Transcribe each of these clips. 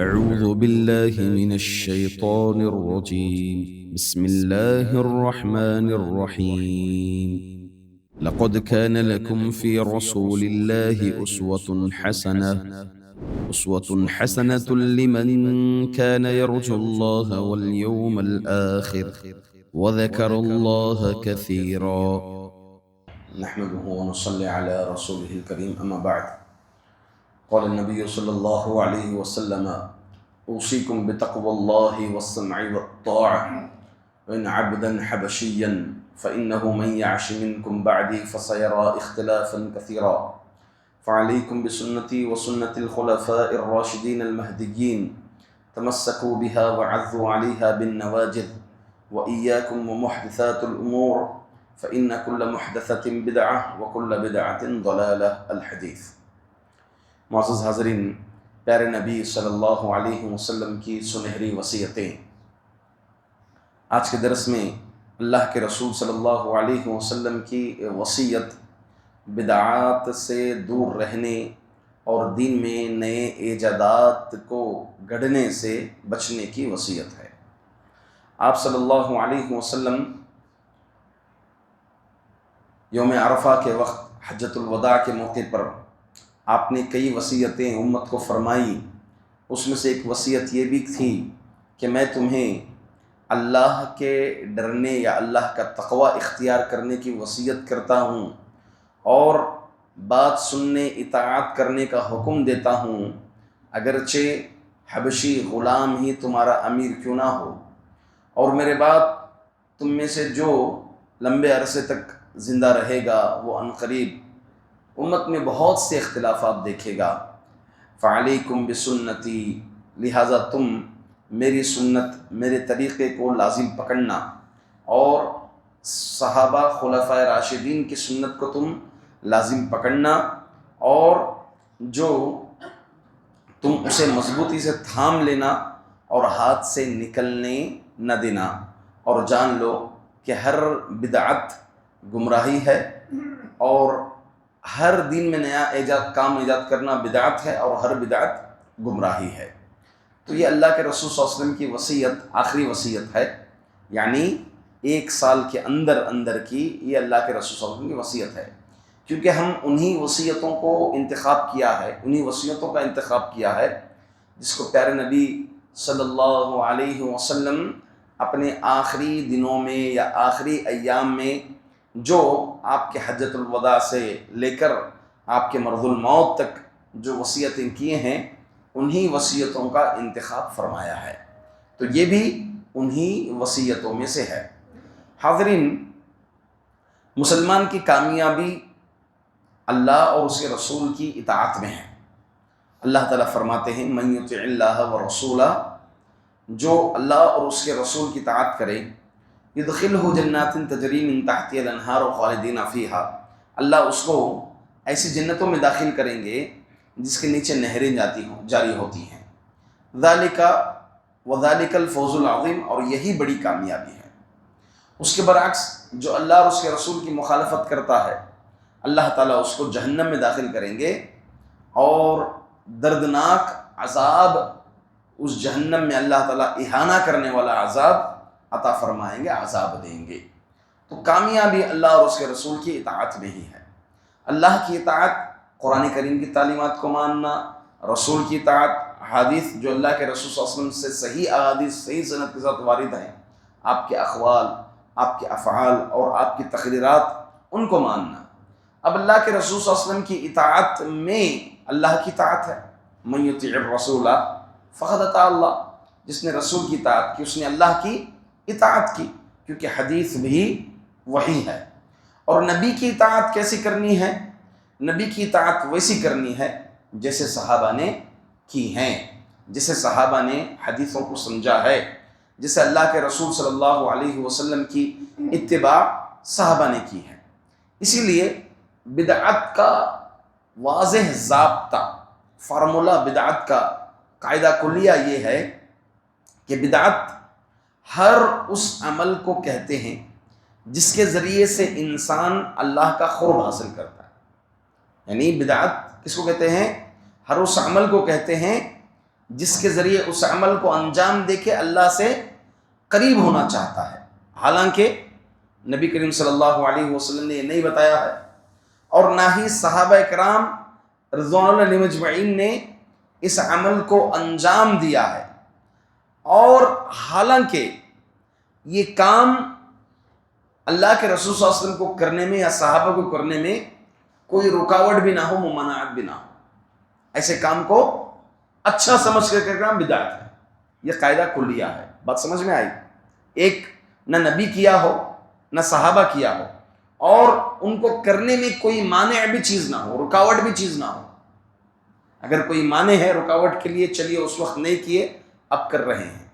أعوذ بالله من الشيطان الرجيم. بسم الله الرحمن الرحيم. لقد كان لكم في رسول الله أسوة حسنة لمن كان يرجو الله واليوم الآخر وذكر الله كثيرا. نحمده ونصلي على رسوله الكريم أما بعد. قال النبي صلى الله عليه وسلم: أوصيكم بتقوى الله والسمع والطاعة وإن عبدا حبشيا فإنه من يعش منكم بعدي فسيرى اختلافا كثيرا فعليكم بسنتي وسنة الخلفاء الراشدين المهديين تمسكوا بها وعضوا عليها بالنواجذ وإياكم ومحدثات الأمور فإن كل محدثة بدعة وكل بدعة ضلالة. الحدیث. معزز حاضرین، پیارے نبی صلی اللہ علیہ وسلم کی سنہری وصیتیں. آج کے درس میں اللہ کے رسول صلی اللہ علیہ وسلم کی وصیت بدعات سے دور رہنے اور دین میں نئے ایجادات کو گڑھنے سے بچنے کی وصیت ہے. آپ صلی اللہ علیہ وسلم یوم عرفہ کے وقت حجۃ الوداع کے موقع پر آپ نے کئی وصیتیں امت کو فرمائی. اس میں سے ایک وصیت یہ بھی تھی کہ میں تمہیں اللہ کے ڈرنے یا اللہ کا تقوی اختیار کرنے کی وصیت کرتا ہوں اور بات سننے اطاعت کرنے کا حکم دیتا ہوں، اگرچہ حبشی غلام ہی تمہارا امیر کیوں نہ ہو. اور میرے بعد تم میں سے جو لمبے عرصے تک زندہ رہے گا وہ عنقریب امت میں بہت سے اختلافات دیکھے گا. فعلیکم بسنتی، لہٰذا تم میری سنت، میرے طریقے کو لازم پکڑنا، اور صحابہ خلفائے راشدین کی سنت کو تم لازم پکڑنا، اور جو تم اسے مضبوطی سے تھام لینا اور ہاتھ سے نکلنے نہ دینا. اور جان لو کہ ہر بدعت گمراہی ہے اور ہر دین میں نیا کام ایجاد کرنا بدعت ہے اور ہر بدعت گمراہی ہے. تو یہ اللہ کے رسول صلی اللہ علیہ وسلم کی وصیت آخری وصیت ہے، یعنی 1 سال کے اندر کی یہ اللہ کے رسول صلی اللہ علیہ وسلم کی وصیت ہے. کیونکہ ہم انہی وصیتوں کو انتخاب کیا ہے، انہی وصیتوں کا انتخاب کیا ہے جس کو پیارے نبی صلی اللہ علیہ وسلم اپنے آخری دنوں میں یا آخری ایام میں، جو آپ کے حجۃ الوداع سے لے کر آپ کے مرض الموت تک جو وصیتیں کیے ہیں، انہی وصیتوں کا انتخاب فرمایا ہے. تو یہ بھی انہی وصیتوں میں سے ہے. حاضرین، مسلمان کی کامیابی اللہ اور اس کے رسول کی اطاعت میں ہے. اللہ تعالیٰ فرماتے ہیں: من یطع اللہ ورسولہ، جو اللہ اور اس کے رسول کی اطاعت کرے، یدخلہ جنات تجری من تحتہا الانہار خالدین فیہا، اللہ اس کو ایسی جنتوں میں داخل کریں گے جس کے نیچے نہریں جاری ہوتی ہیں. ذالک وذالک الفوز العظیم، اور یہی بڑی کامیابی ہے. اس کے برعکس جو اللہ اور اس کے رسول کی مخالفت کرتا ہے، اللہ تعالیٰ اس کو جہنم میں داخل کریں گے اور دردناک عذاب، اس جہنم میں اللہ تعالیٰ اہانہ کرنے والا عذاب عطا فرمائیں گے، عذاب دیں گے. تو کامیابی اللہ اور اس کے رسول کی اطاعت میں ہی ہے. اللہ کی اطاعت، قرآن کریم کی تعلیمات کو ماننا، رسول کی اطاعت، حدیث جو اللہ کے رسول صلی اللہ علیہ وسلم سے صحیح احادیث صحیح سند کے ساتھ وارد ہیں، آپ کے اقوال، آپ کے افعال اور آپ کی تقریرات، ان کو ماننا. اب اللہ کے رسول صلی اللہ علیہ وسلم کی اطاعت میں اللہ کی اطاعت ہے. من یطیع الرسول فقد اطاع اللہ، جس نے رسول کی اطاعت کی اس نے اللہ کی اطاعت کی، کیونکہ حدیث بھی وحی ہے. اور نبی کی اطاعت کیسی کرنی ہے؟ نبی کی اطاعت ویسی کرنی ہے جیسے صحابہ نے کی ہیں، جیسے صحابہ نے حدیثوں کو سمجھا ہے، جیسے اللہ کے رسول صلی اللہ علیہ وسلم کی اتباع صحابہ نے کی ہے. اسی لیے بدعت کا واضح ضابطہ، فارمولہ بدعت کا قاعدہ کلیہ یہ ہے کہ بدعت ہر اس عمل کو کہتے ہیں جس کے ذریعے سے انسان اللہ کا قرب حاصل کرتا ہے. یعنی بدعت کس کو کہتے ہیں؟ ہر اس عمل کو کہتے ہیں جس کے ذریعے اس عمل کو انجام دے کے اللہ سے قریب ہونا چاہتا ہے، حالانکہ نبی کریم صلی اللہ علیہ وسلم نے یہ نہیں بتایا ہے، اور نہ ہی صحابہ کرام رضوان اللہ علیہم اجمعین نے اس عمل کو انجام دیا ہے، اور حالانکہ یہ کام اللہ کے رسول صلی اللہ علیہ وسلم کو کرنے میں یا صحابہ کو کرنے میں کوئی رکاوٹ بھی نہ ہو، ممانعت بھی نہ ہو، ایسے کام کو اچھا سمجھ کر کرنا بدعت ہے۔ یہ قاعدہ کلیہ ہے، بات سمجھ میں آئی؟ ایک نہ نبی کیا ہو نہ صحابہ کیا ہو، اور ان کو کرنے میں کوئی مانع بھی چیز نہ ہو، رکاوٹ بھی چیز نہ ہو۔ اگر کوئی مانع ہے رکاوٹ کے لیے، چلیے اس وقت نہیں کیے، اب کر رہے ہیں۔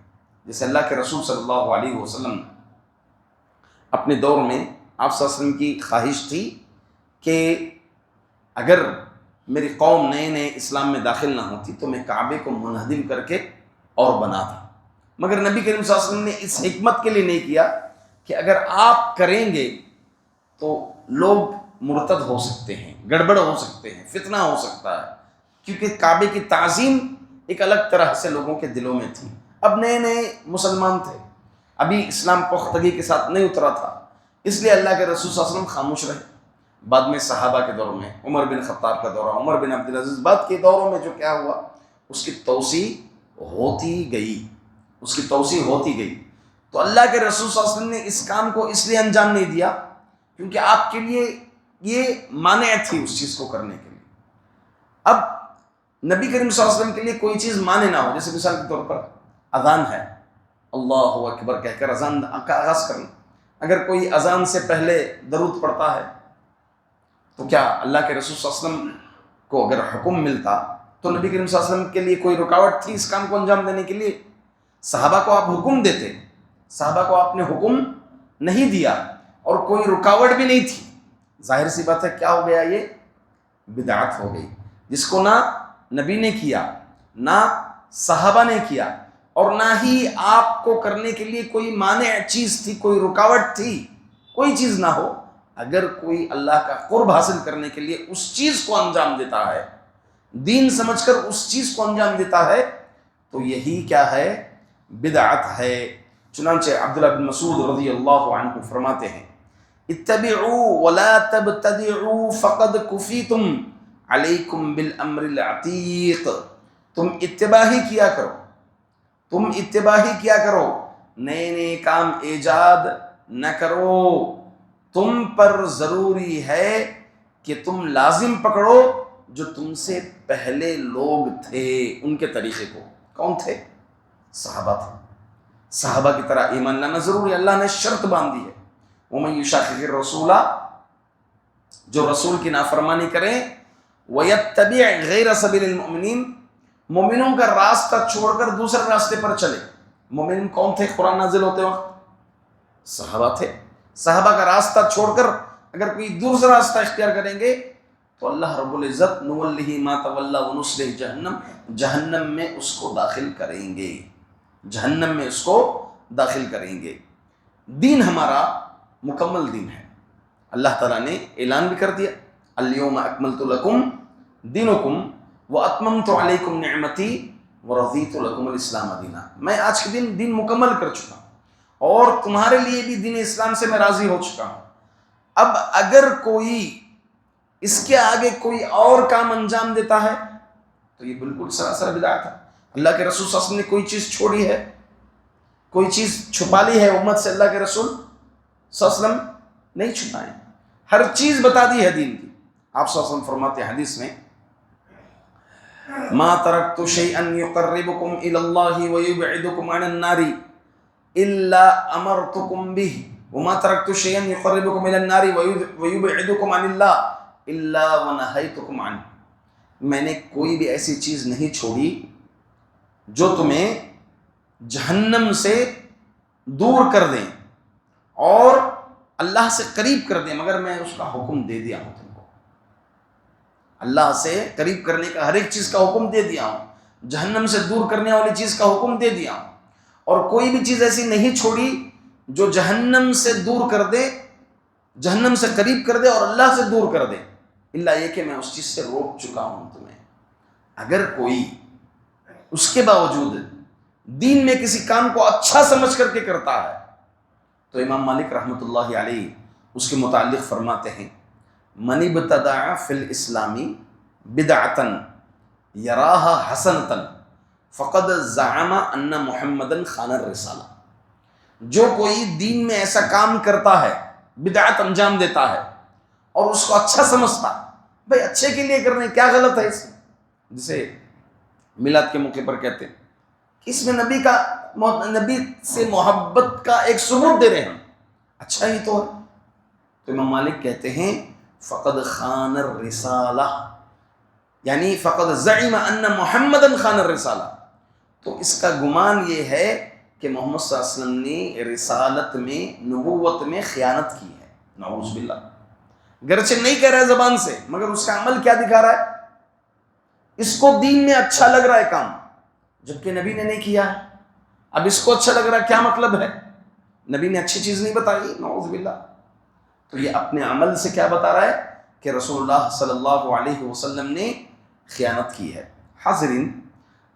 جیسے اللہ کے رسول صلی اللہ علیہ وسلم اپنے دور میں آپ صلی اللہ علیہ وسلم کی خواہش تھی کہ اگر میری قوم نئے نئے اسلام میں داخل نہ ہوتی تو میں کعبے کو منہدم کر کے اور بناتا، مگر نبی کریم صلی اللہ علیہ وسلم نے اس حکمت کے لیے نہیں کیا کہ اگر آپ کریں گے تو لوگ مرتد ہو سکتے ہیں، گڑبڑ ہو سکتے ہیں، فتنہ ہو سکتا ہے، کیونکہ کعبے کی تعظیم ایک الگ طرح سے لوگوں کے دلوں میں تھی۔ اب نئے نئے مسلمان تھے، ابھی اسلام پختگی کے ساتھ نہیں اترا تھا، اس لیے اللہ کے رسول صلی اللہ علیہ وسلم خاموش رہے۔ بعد میں صحابہ کے دور میں، عمر بن خطاب کا دورہ، عمر بن عبدالعزیز، بعد کے دوروں میں جو کیا ہوا، اس کی توسیع ہوتی گئی، اس کی توسیع ہوتی گئی۔ تو اللہ کے رسول صلی اللہ علیہ وسلم نے اس کام کو اس لیے انجام نہیں دیا کیونکہ آپ کے لیے یہ مانع تھی اس چیز کو کرنے کے لیے۔ اب نبی کریم صلی اللہ علیہ وسلم کے لیے کوئی چیز مانع نہ ہو، جیسے مثال کے طور پر اذان ہے، اللہ اکبر کہہ کر اذان کا آغاز کرنا، اگر کوئی اذان سے پہلے درود پڑھتا ہے تو کیا اللہ کے رسول صلی اللہ علیہ وسلم کو اگر حکم ملتا تو نبی کریم صلی اللہ علیہ وسلم کے لیے کوئی رکاوٹ تھی اس کام کو انجام دینے کے لیے؟ صحابہ کو آپ حکم دیتے، صحابہ کو آپ نے حکم نہیں دیا اور کوئی رکاوٹ بھی نہیں تھی، ظاہر سی بات ہے کیا ہو گیا، یہ بدعت ہو گئی، جس کو نہ نبی نے کیا، نہ صحابہ نے کیا، اور نہ ہی آپ کو کرنے کے لیے کوئی مانع چیز تھی، کوئی رکاوٹ تھی، کوئی چیز نہ ہو۔ اگر کوئی اللہ کا قرب حاصل کرنے کے لیے اس چیز کو انجام دیتا ہے، دین سمجھ کر اس چیز کو انجام دیتا ہے، تو یہی کیا ہے، بدعت ہے۔ چنانچہ عبداللہ بن مسعود رضی اللہ عنہ فرماتے ہیں، اتبعوا ولا تبتدعوا فقد کفیتم علیکم بالامر العتیق، تم اتباع ہی کیا کرو، تم اتباع ہی کیا کرو، نئے نئے کام ایجاد نہ کرو، تم پر ضروری ہے کہ تم لازم پکڑو جو تم سے پہلے لوگ تھے، ان کے طریقے کو۔ کون تھے؟ صحابہ تھے۔ صحابہ کی طرح ایمان لانا ضروری ہے، اللہ نے شرط باندھی ہے، وَمَن يُشَاقِقِ الرَّسُولَ، جو رسول کی نافرمانی کریں، وَيَتَّبِعْ غَيْرَ سَبِيلِ الْمُؤْمِنِينَ، مومنوں کا راستہ چھوڑ کر دوسرے راستے پر چلے۔ مومن کون تھے قرآن نازل ہوتے وقت؟ صحابہ تھے۔ صحابہ کا راستہ چھوڑ کر اگر کوئی دوسرا راستہ اختیار کریں گے تو اللہ رب العزت نُوَلِّهِ مَا تَوَلَّى وَنُصْلِهِ جَهَنَّمَ، جہنم میں اس کو داخل کریں گے، جہنم میں اس کو داخل کریں گے۔ دین ہمارا مکمل دین ہے، اللہ تعالیٰ نے اعلان بھی کر دیا، اليوم اکملت لکم دینکم واتممت علیکم نعمتی ورضیت لکم الاسلام دینا، میں آج کے دن مکمل کر چکا ہوں اور تمہارے لیے بھی دین اسلام سے میں راضی ہو چکا ہوں۔ اب اگر کوئی اس کے آگے کوئی اور کام انجام دیتا ہے تو یہ بالکل سراسر بدعت ہے۔ اللہ کے رسول صلی اللہ علیہ وسلم نے کوئی چیز چھوڑی ہے، کوئی چیز چھپا لی ہے امت سے، اللہ کے رسول صلی اللہ علیہ وسلم نہیں چھپائیں، ہر چیز بتا دی ہے دین کی۔ آپ صلی اللہ علیہ وسلم فرماتے ہیں حدیث میں، ما ترکت شیئا یقربکم الی اللہ ویبعدکم عن النار الا امرتکم به، وما ترکت شیئا یقربکم الی النار ویبعدکم عن اللہ الا ونہیتکم عنہ، میں نے کوئی بھی ایسی چیز نہیں چھوڑی جو تمہیں جہنم سے دور کر دیں اور اللہ سے قریب کر دیں، مگر میں اس کا حکم دے دیا ہوں تم کو، اللہ سے قریب کرنے کا ہر ایک چیز کا حکم دے دیا ہوں، جہنم سے دور کرنے والی چیز کا حکم دے دیا ہوں، اور کوئی بھی چیز ایسی نہیں چھوڑی جو جہنم سے دور کر دے، جہنم سے قریب کر دے اور اللہ سے دور کر دے، اللہ یہ کہ میں اس چیز سے روک چکا ہوں تمہیں۔ اگر کوئی اس کے باوجود دین میں کسی کام کو اچھا سمجھ کر کے کرتا ہے، تو امام مالک رحمۃ اللہ علیہ اس کے متعلق فرماتے ہیں من ابتدع فی الاسلامی بدعتا یراها حسنتا فقد زعم ان محمدن خان الرسالہ، جو کوئی دین میں ایسا کام کرتا ہے، بدعت انجام دیتا ہے اور اس کو اچھا سمجھتا، بھائی اچھے کے لیے کرنے کیا غلط ہے اس میں، جسے میلاد کے موقع پر کہتے ہیں کہ اس میں نبی سے محبت کا ایک ثبوت دے رہے ہیں، اچھا ہی تو ہے۔ تو امام مالک کہتے ہیں فقد خان الرسالہ، یعنی فقد زعم ان محمدن خان الرسالہ، تو اس کا گمان یہ ہے کہ محمد صلی اللہ علیہ وسلم نے رسالت میں، نبوت میں خیانت کی ہے، نعوذ باللہ، گرچہ نہیں کہہ رہا ہے زبان سے، مگر اس کا عمل کیا دکھا رہا ہے، اس کو دین میں اچھا لگ رہا ہے کام، جبکہ نبی نے نہیں کیا ہے، اب اس کو اچھا لگ رہا ہے، کیا مطلب ہے، نبی نے اچھی چیز نہیں بتائی، نعوذ باللہ۔ تو یہ اپنے عمل سے کیا بتا رہا ہے کہ رسول اللہ صلی اللہ علیہ وسلم نے خیانت کی ہے۔ حاضرین،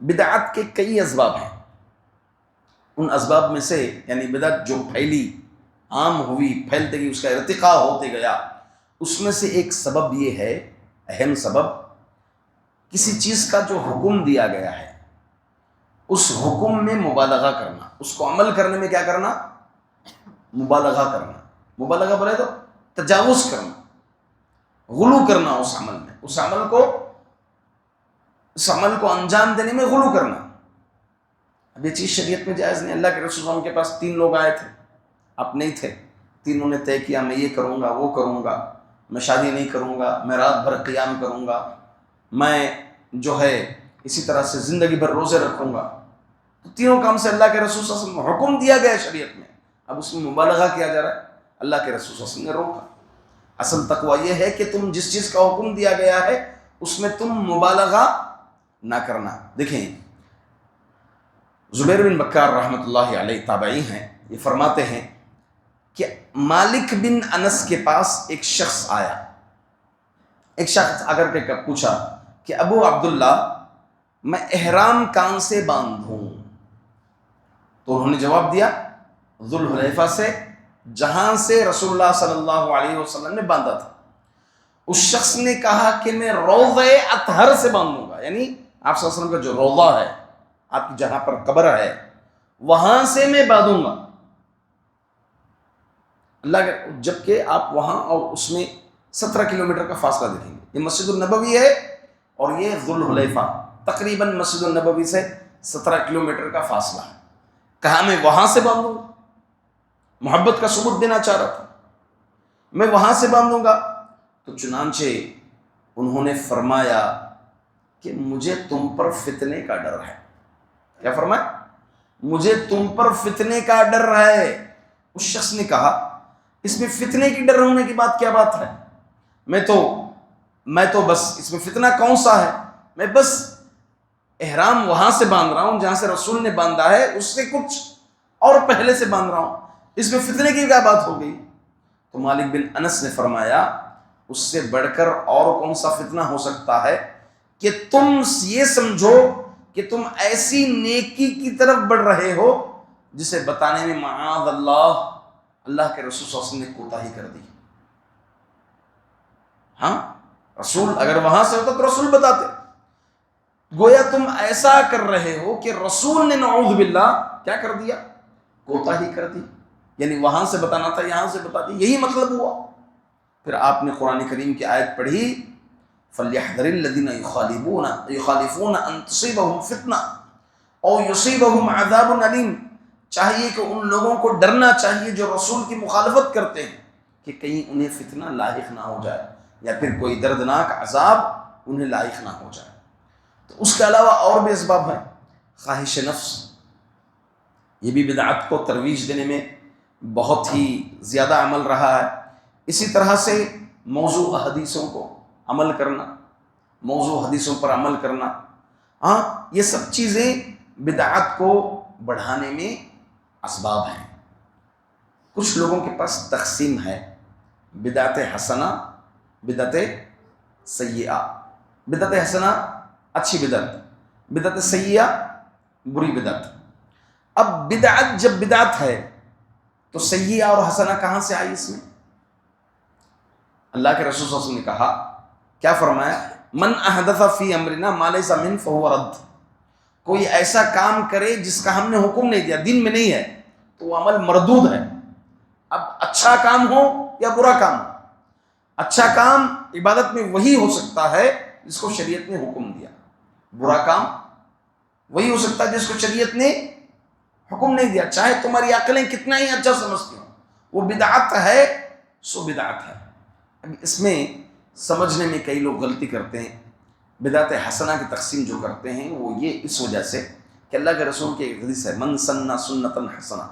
بدعت کے کئی اسباب ہیں، ان اسباب میں سے یعنی بدعت جو پھیلی، عام ہوئی، پھیلتے گئی، اس کا ارتقاء ہوتے گیا، اس میں سے ایک سبب یہ ہے، اہم سبب، کسی چیز کا جو حکم دیا گیا ہے اس حکم میں مبالغہ کرنا، اس کو عمل کرنے میں کیا کرنا، مبالغہ کرنا، مبالغہ بولے تو تجاوز کرنا، غلو کرنا اس عمل میں، اس عمل کو انجام دینے میں غلو کرنا۔ اب یہ چیز شریعت میں جائز نہیں۔ اللہ کے رسول صلی اللہ علیہ وسلم کے پاس 3 لوگ آئے تھے، آپ نہیں تھے، تینوں نے طے کیا میں یہ کروں گا، وہ کروں گا، میں شادی نہیں کروں گا، میں رات بھر قیام کروں گا، میں جو ہے اسی طرح سے زندگی بھر روزے رکھوں گا، تو تینوں کام سے اللہ کے رسول صلی اللہ علیہ وسلم حکم دیا گیا ہے شریعت میں، اب اس میں مبالغہ کیا جا رہا ہے، اللہ کے رسول صلی اللہ علیہ وسلم نے روکا۔ اصل تقویٰ یہ ہے کہ تم جس چیز کا حکم دیا گیا ہے اس میں تم مبالغہ نہ کرنا۔ دیکھیں زبیر بن بکار رحمۃ اللہ علیہ تابعی ہیں، یہ فرماتے ہیں کہ مالک بن انس کے پاس ایک شخص آیا، ایک شخص آ کر کے پوچھا کہ ابو عبداللہ میں احرام کہاں سے باندھوں؟ تو انہوں نے جواب دیا ذوالحلیفہ سے، جہاں سے رسول اللہ صلی اللہ علیہ وسلم نے باندھا تھا۔ اس شخص نے کہا کہ میں روضہ اطہر سے باندھوں گا، یعنی آپ صلی اللہ علیہ وسلم کا جو روضہ ہے، آپ کی جہاں پر قبر ہے، وہاں سے میں باندھوں گا۔ اللہ کے جبکہ آپ وہاں اور اس میں 17 کلومیٹر کا فاصلہ دیکھیں گے، یہ مسجد النبوی ہے اور یہ ذوالحلیفہ، تقریباً مسجد النبوی سے 17 کلومیٹر کا فاصلہ ہے۔ کہا میں وہاں سے باندھوں گا، محبت کا ثبوت دینا چاہ رہا تھا، میں وہاں سے باندھوں گا۔ تو چنانچہ انہوں نے فرمایا کہ مجھے تم پر فتنے کا ڈر ہے۔ کیا فرمایا؟ مجھے تم پر فتنے کا ڈر ہے۔ اس شخص نے کہا اس میں فتنے کی ڈر ہونے کی بات کیا بات ہے، میں تو بس اس میں فتنہ کون سا ہے، میں بس احرام وہاں سے باندھ رہا ہوں جہاں سے رسول نے باندھا ہے، اس سے کچھ اور پہلے سے باندھ رہا ہوں، اس میں فتنے کی کیا بات ہو گئی؟ تو مالک بن انس نے فرمایا اس سے بڑھ کر اور کون سا فتنہ ہو سکتا ہے کہ تم یہ سمجھو کہ تم ایسی نیکی کی طرف بڑھ رہے ہو جسے بتانے میں معاذ اللہ کے رسول صلی اللہ علیہ وسلم نے کوتاہی کر دی۔ ہاں، رسول اگر وہاں سے ہوتا تو رسول بتاتے، گویا تم ایسا کر رہے ہو کہ رسول نے نعوذ باللہ کیا کر دیا، کوتاہی کر دی، یعنی وہاں سے بتانا تھا یہاں سے بتا دی، یہی مطلب ہوا۔ پھر آپ نے قرآن کریم کی آیت پڑھی فَلْيَحْذَرِ الَّذِينَ يُخَالِفُونَ أَن تُصِيبَهُمْ فِتْنَةٌ أَوْ يُصِيبَهُمْ عَذَابٌ أَلِيمٌ، چاہیے کہ ان لوگوں کو ڈرنا چاہیے جو رسول کی مخالفت کرتے ہیں کہ کہیں انہیں فتنہ لاحق نہ ہو جائے یا پھر کوئی دردناک عذاب انہیں لاحق نہ ہو جائے۔ تو اس کے علاوہ اور بھی اسباب ہیں، خواہش نفس، یہ بھی بدعت کو ترویج دینے میں بہت ہی زیادہ عمل رہا ہے۔ اسی طرح سے موضوع حدیثوں کو عمل کرنا، موضوع حدیثوں پر عمل کرنا، ہاں یہ سب چیزیں بدعت کو بڑھانے میں اسباب ہیں۔ کچھ لوگوں کے پاس تقسیم ہے، بدعت حسنہ، بدعت سیئہ۔ بدعت حسنہ اچھی بدعت، بدعت سیئہ بری بدعت. اب بدعت جب بدعت ہے تو سیئہ اور حسنہ کہاں سے آئی اس میں؟ اللہ کے رسول صلی اللہ علیہ وسلم نے کہا، کیا فرمایا؟ من احدث فی امرنا ما لیس منہ فہو رد. کوئی ایسا کام کرے جس کا ہم نے حکم نہیں دیا، دین میں نہیں ہے، تو وہ عمل مردود ہے. اب اچھا کام ہو یا برا کام ہو، اچھا کام عبادت میں وہی ہو سکتا ہے جس کو شریعت نے حکم دیا، برا کام وہی ہو سکتا ہے جس کو شریعت نے حکم نہیں دیا، چاہے تمہاری عقلیں کتنا ہی اچھا سمجھتی ہوں. وہ بدعت ہے سو بدعت ہے. اب اس میں سمجھنے میں کئی لوگ غلطی کرتے ہیں. بدعت حسنہ کی تقسیم جو کرتے ہیں وہ یہ اس وجہ سے کہ اللہ کے رسول کی ایک حدیث ہے، من سن سنتا حسنہ،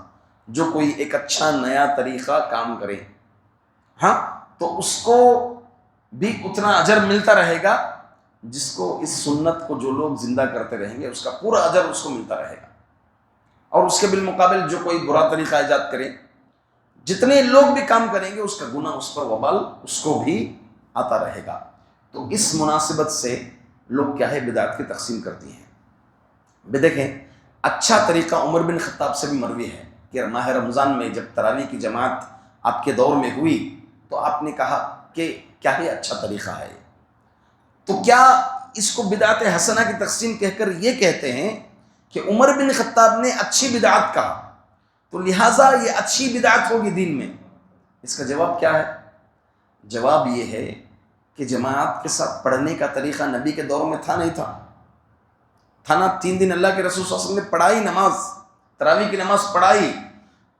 جو کوئی ایک اچھا نیا طریقہ کام کرے، ہاں، تو اس کو بھی اتنا اجر ملتا رہے گا جس کو اس سنت کو جو لوگ زندہ کرتے رہیں گے اس کا پورا اجر اس کو ملتا رہے گا. اور اس کے بالمقابل جو کوئی برا طریقہ ایجاد کرے، جتنے لوگ بھی کام کریں گے اس کا گناہ، اس پر وبال اس کو بھی آتا رہے گا. تو اس مناسبت سے لوگ کیا ہے بدعت کی تقسیم کرتی ہیں. دیکھیں، اچھا طریقہ عمر بن خطاب سے بھی مروی ہے کہ ماہ رمضان میں جب تراویح کی جماعت آپ کے دور میں ہوئی تو آپ نے کہا کہ کیا ہی اچھا طریقہ ہے. تو کیا اس کو بدعت حسنہ کی تقسیم کہہ کر یہ کہتے ہیں کہ عمر بن خطاب نے اچھی بدعت کہا تو لہٰذا یہ اچھی بدعت ہوگی دین میں؟ اس کا جواب کیا ہے؟ جواب یہ ہے کہ جماعت کے ساتھ پڑھنے کا طریقہ نبی کے دور میں تھا نہیں تھا نا. 3 دن اللہ کے رسول صلی اللہ علیہ وسلم نے پڑھائی نماز، تراویح کی نماز پڑھائی.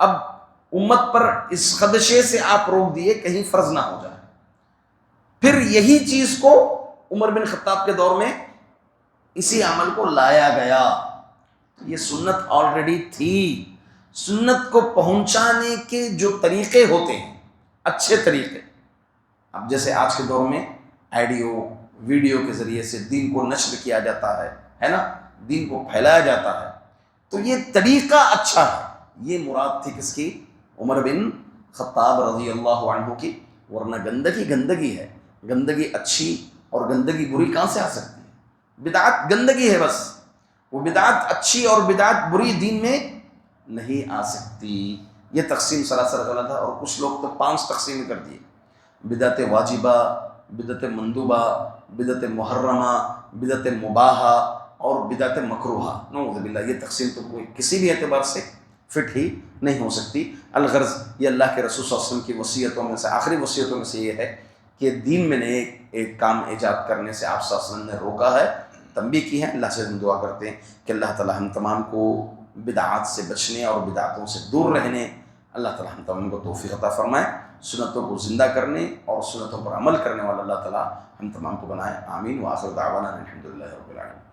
اب امت پر اس خدشے سے آپ روک دیے کہیں فرض نہ ہو جائے. پھر یہی چیز کو عمر بن خطاب کے دور میں اسی عمل کو لایا گیا. یہ سنت آلریڈی تھی. سنت کو پہنچانے کے جو طریقے ہوتے ہیں، اچھے طریقے، اب جیسے آج کے دور میں آڈیو ویڈیو کے ذریعے سے دین کو نشر کیا جاتا ہے نا، دین کو پھیلایا جاتا ہے، تو یہ طریقہ اچھا ہے. یہ مراد تھی کس کی؟ عمر بن خطاب رضی اللہ عنہ کی. ورنہ گندگی ہے. گندگی اچھی اور گندگی بری کہاں سے آ سکتی ہے؟ بدعت گندگی ہے بس. وہ بدعت اچھی اور بدعت بری دین میں نہیں آ سکتی. یہ تقسیم سراسر غلط ہے. اور کچھ لوگ تو 5 تقسیم کر دیے: بدعت واجبہ، بدعت مندوبہ، بدعت محرمہ، بدعت مباحہ اور بدعت مکروہہ. نعوذ باللہ. یہ تقسیم تو کوئی کسی بھی اعتبار سے فٹ ہی نہیں ہو سکتی. الغرض یہ اللہ کے رسول صلی اللہ علیہ وسلم کی وصیتوں میں سے، آخری وصیتوں میں سے یہ ہے کہ دین میں نئے ایک کام ایجاد کرنے سے آپ صلی اللہ علیہ وسلم نے روکا ہے، تنبیہ کی ہے. اللہ سے ہم دعا کرتے ہیں کہ اللہ تعالی ہم تمام کو بدعات سے بچنے اور بدعاتوں سے دور رہنے اللہ تعالی ہم تمام کو توفیق عطا فرمائے. سنتوں کو زندہ کرنے اور سنتوں پر عمل کرنے والا اللہ تعالی ہم تمام کو بنائے. آمین. وآخر دعوانا الحمدللہ رب العالمین.